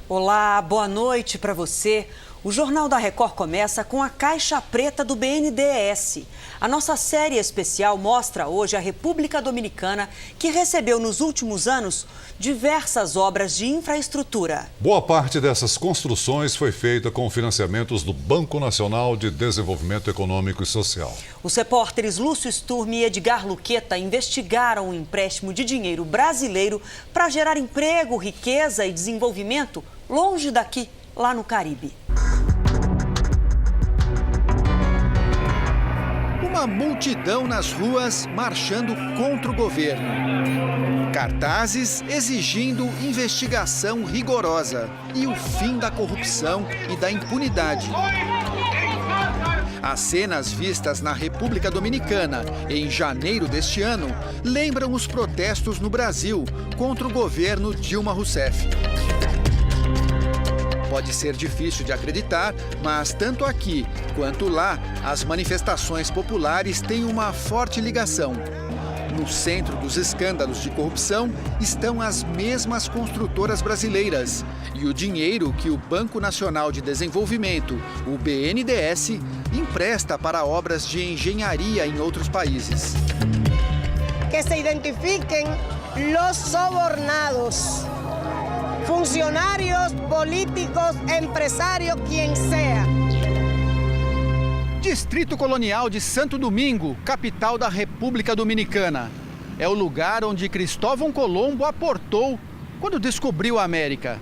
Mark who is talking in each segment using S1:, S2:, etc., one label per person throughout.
S1: Olá, boa noite para você. O Jornal da Record começa com a caixa preta do BNDES. A nossa série especial mostra hoje a República Dominicana, que recebeu nos últimos anos diversas obras de infraestrutura.
S2: Boa parte dessas construções foi feita com financiamentos do Banco Nacional de Desenvolvimento Econômico e Social. Os
S1: repórteres Lúcio Sturm e Edgar Luqueta investigaram o empréstimo de dinheiro brasileiro para gerar emprego, riqueza e desenvolvimento longe daqui, lá no Caribe.
S3: Uma multidão nas ruas marchando contra o governo. Cartazes exigindo investigação rigorosa e o fim da corrupção e da impunidade. As cenas vistas na República Dominicana em janeiro deste ano lembram os protestos no Brasil contra o governo Dilma Rousseff. Pode ser difícil de acreditar, mas tanto aqui quanto lá, as manifestações populares têm uma forte ligação. No centro dos escândalos de corrupção estão as mesmas construtoras brasileiras e o dinheiro que o Banco Nacional de Desenvolvimento, o BNDES, empresta para obras de engenharia em outros países.
S4: Que se identifiquem os sobornados. Funcionários, políticos, empresários, quem seja.
S3: Distrito Colonial de Santo Domingo, capital da República Dominicana. É o lugar onde Cristóvão Colombo aportou quando descobriu a América.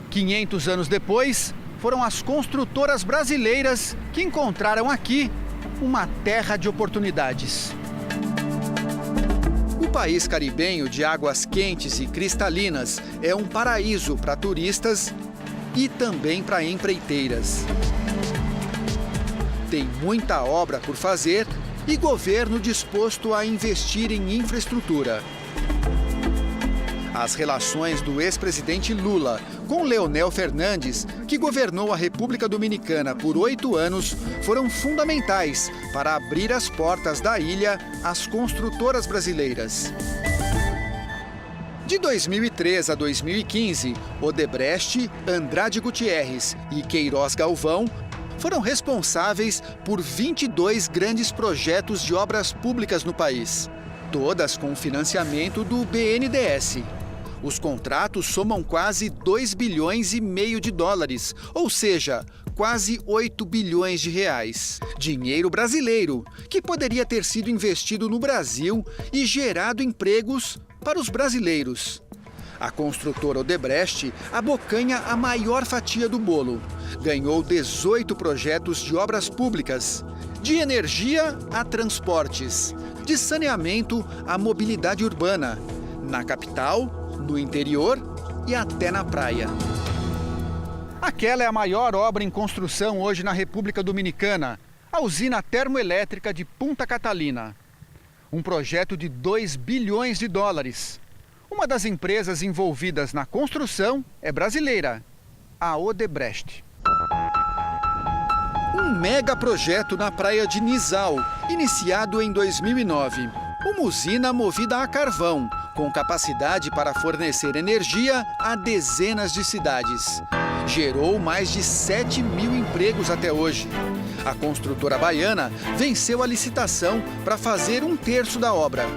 S3: 500 anos depois, foram as construtoras brasileiras que encontraram aqui uma terra de oportunidades. O país caribenho de águas quentes e cristalinas é um paraíso para turistas e também para empreiteiras. Tem muita obra por fazer e governo disposto a investir em infraestrutura. As relações do ex-presidente Lula com Leonel Fernandes, que governou a República Dominicana por 8 anos, foram fundamentais para abrir as portas da ilha às construtoras brasileiras. De 2003 a 2015, Odebrecht, Andrade Gutierrez e Queiroz Galvão foram responsáveis por 22 grandes projetos de obras públicas no país, todas com financiamento do BNDES. Os contratos somam quase 2,5 bilhões de dólares, ou seja, quase 8 bilhões de reais. Dinheiro brasileiro, que poderia ter sido investido no Brasil e gerado empregos para os brasileiros. A construtora Odebrecht abocanha a maior fatia do bolo. Ganhou 18 projetos de obras públicas, de energia a transportes, de saneamento a mobilidade urbana, na capital, no interior e até na praia. Aquela é a maior obra em construção hoje na República Dominicana, a usina termoelétrica de Punta Catalina. Um projeto de 2 bilhões de dólares. Uma das empresas envolvidas na construção é brasileira, a Odebrecht. Um mega projeto na praia de Nizal, iniciado em 2009. Uma usina movida a carvão, com capacidade para fornecer energia a dezenas de cidades. Gerou mais de 7 mil empregos até hoje. A construtora baiana venceu a licitação para fazer 1/3 da obra.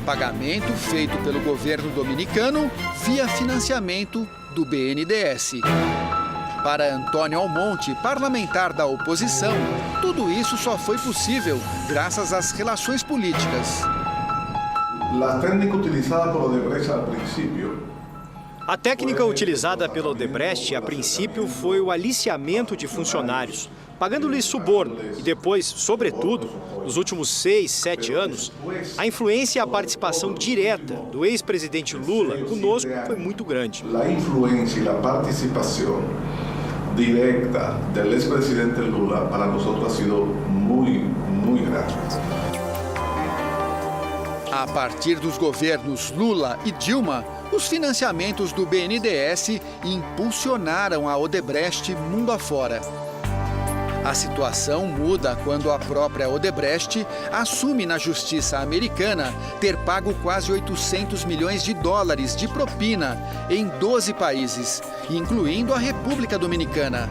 S3: Pagamento feito pelo governo dominicano via financiamento do BNDES. Para Antônio Almonte, parlamentar da oposição, tudo isso só foi possível graças às relações políticas.
S5: A técnica utilizada pela Odebrecht, a princípio, foi o aliciamento de funcionários, pagando-lhes suborno e depois, sobretudo, nos últimos 6, 7 anos, a influência e a participação direta do ex-presidente Lula conosco foi muito grande.
S6: A influência e a participação direta do ex-presidente Lula para nós ha sido muito grande.
S3: A partir dos governos Lula e Dilma, os financiamentos do BNDES impulsionaram a Odebrecht mundo afora. A situação muda quando a própria Odebrecht assume na justiça americana ter pago quase 800 milhões de dólares de propina em 12 países, incluindo a República Dominicana.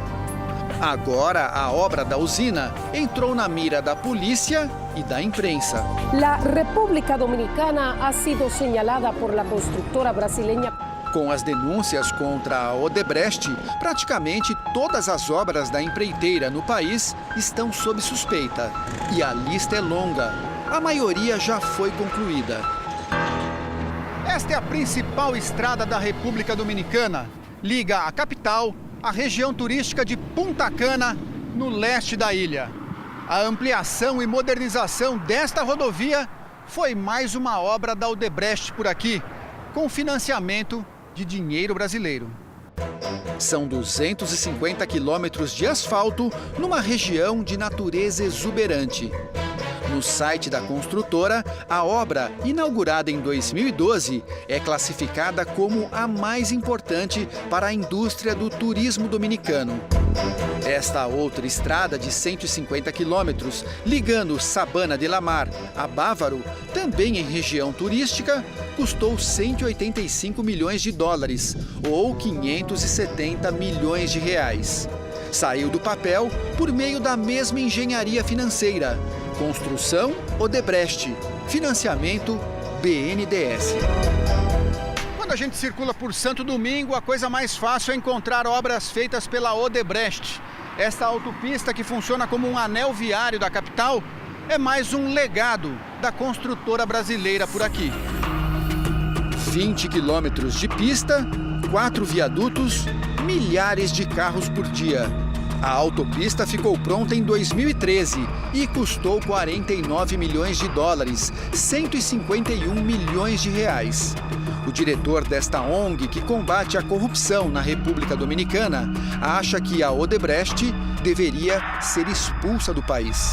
S3: Agora, a obra da usina entrou na mira da polícia e da imprensa.
S7: La República Dominicana ha sido señalada por la constructora brasileña.
S3: Com as denúncias contra a Odebrecht, praticamente todas as obras da empreiteira no país estão sob suspeita. E a lista é longa. A maioria já foi concluída. Esta é a principal estrada da República Dominicana. Liga a capital à região turística de Punta Cana, no leste da ilha. A ampliação e modernização desta rodovia foi mais uma obra da Odebrecht por aqui, com financiamento de dinheiro brasileiro. São 250 quilômetros de asfalto numa região de natureza exuberante. No site da construtora, a obra, inaugurada em 2012, é classificada como a mais importante para a indústria do turismo dominicano. Esta outra estrada de 150 quilômetros, ligando Sabana de la Mar a Bávaro, também em região turística, custou 185 milhões de dólares, ou 570 milhões de reais. Saiu do papel por meio da mesma engenharia financeira. Construção Odebrecht, financiamento BNDES. Quando a gente circula por Santo Domingo, a coisa mais fácil é encontrar obras feitas pela Odebrecht. Esta autopista, que funciona como um anel viário da capital, é mais um legado da construtora brasileira por aqui. 20 quilômetros de pista, 4 viadutos, milhares de carros por dia. A autopista ficou pronta em 2013 e custou 49 milhões de dólares, 151 milhões de reais. O diretor desta ONG, que combate a corrupção na República Dominicana, acha que a Odebrecht deveria ser expulsa do país.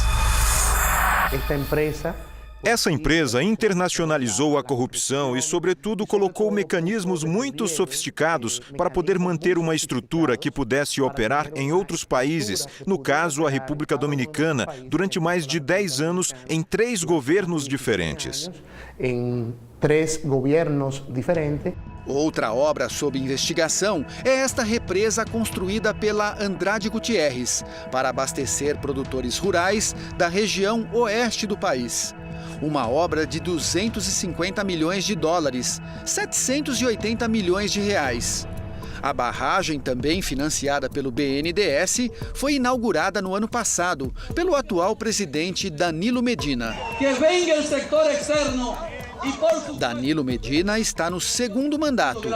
S8: Essa empresa internacionalizou a corrupção e, sobretudo, colocou mecanismos muito sofisticados para poder manter uma estrutura que pudesse operar em outros países, no caso, a República Dominicana, durante mais de 10 anos em 3 governos diferentes.
S3: Outra obra sob investigação é esta represa construída pela Andrade Gutierrez para abastecer produtores rurais da região oeste do país. Uma obra de 250 milhões de dólares, 780 milhões de reais. A barragem, também financiada pelo BNDES, foi inaugurada no ano passado pelo atual presidente Danilo Medina. Que venha o setor externo. Danilo Medina está no 2º mandato.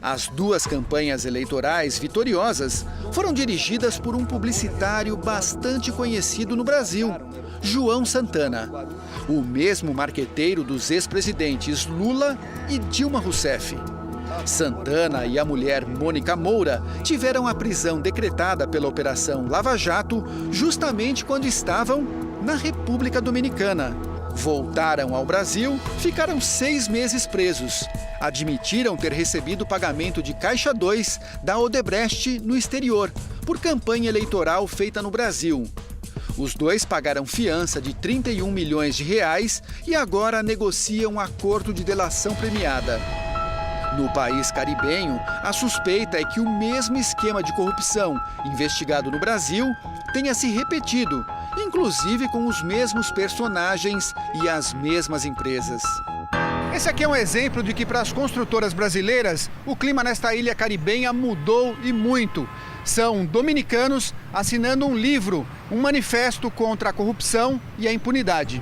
S3: As 2 campanhas eleitorais vitoriosas foram dirigidas por um publicitário bastante conhecido no Brasil, João Santana, o mesmo marqueteiro dos ex-presidentes Lula e Dilma Rousseff. Santana e a mulher Mônica Moura tiveram a prisão decretada pela Operação Lava Jato justamente quando estavam na República Dominicana. Voltaram ao Brasil, ficaram 6 meses presos. Admitiram ter recebido pagamento de Caixa 2 da Odebrecht no exterior, por campanha eleitoral feita no Brasil. Os 2 pagaram fiança de 31 milhões de reais e agora negociam acordo de delação premiada. No país caribenho, a suspeita é que o mesmo esquema de corrupção investigado no Brasil tenha se repetido, inclusive com os mesmos personagens e as mesmas empresas. Esse aqui é um exemplo de que, para as construtoras brasileiras, o clima nesta ilha caribenha mudou e muito. São dominicanos assinando um livro, um manifesto contra a corrupção e a impunidade.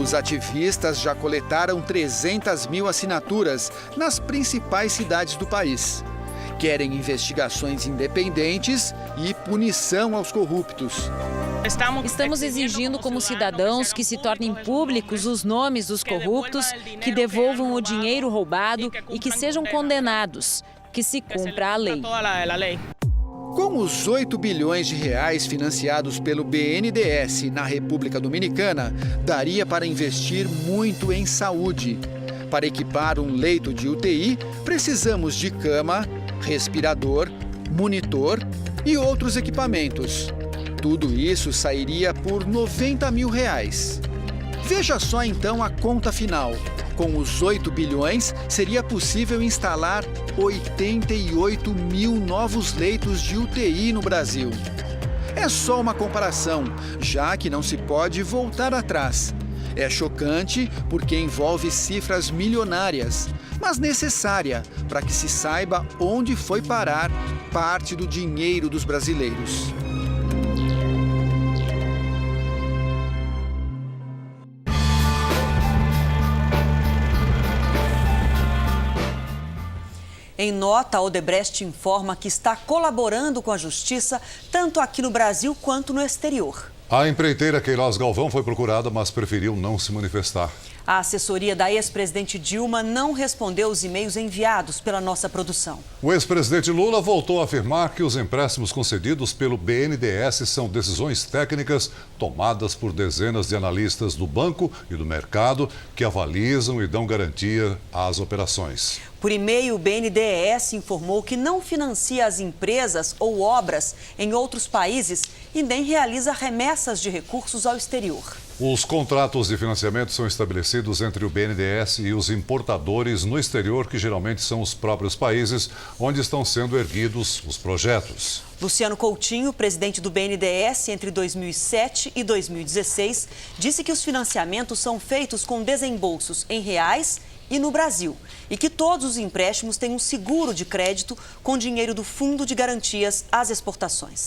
S3: Os ativistas já coletaram 300 mil assinaturas nas principais cidades do país. Querem investigações independentes e punição aos corruptos.
S9: Estamos exigindo como cidadãos que se tornem públicos os nomes dos corruptos, que devolvam o dinheiro roubado e que sejam condenados, que se cumpra a lei.
S3: Com os 8 bilhões de reais financiados pelo BNDES na República Dominicana, daria para investir muito em saúde. Para equipar um leito de UTI, precisamos de cama, respirador, monitor e outros equipamentos. Tudo isso sairia por R$ 90 mil. Veja só então a conta final. Com os 8 bilhões, seria possível instalar 88 mil novos leitos de UTI no Brasil. É só uma comparação, já que não se pode voltar atrás. É chocante porque envolve cifras milionárias, mas necessária para que se saiba onde foi parar parte do dinheiro dos brasileiros.
S1: Em nota, a Odebrecht informa que está colaborando com a justiça tanto aqui no Brasil quanto no exterior.
S2: A empreiteira Queiroz Galvão foi procurada, mas preferiu não se manifestar.
S1: A assessoria da ex-presidente Dilma não respondeu os e-mails enviados pela nossa produção.
S2: O ex-presidente Lula voltou a afirmar que os empréstimos concedidos pelo BNDES são decisões técnicas tomadas por dezenas de analistas do banco e do mercado que avalizam e dão garantia às operações.
S1: Por e-mail, o BNDES informou que não financia as empresas ou obras em outros países e nem realiza remessas de recursos ao exterior.
S2: Os contratos de financiamento são estabelecidos entre o BNDES e os importadores no exterior, que geralmente são os próprios países onde estão sendo erguidos os projetos.
S1: Luciano Coutinho, presidente do BNDES entre 2007 e 2016, disse que os financiamentos são feitos com desembolsos em reais e no Brasil, e que todos os empréstimos têm um seguro de crédito com dinheiro do Fundo de Garantias às Exportações.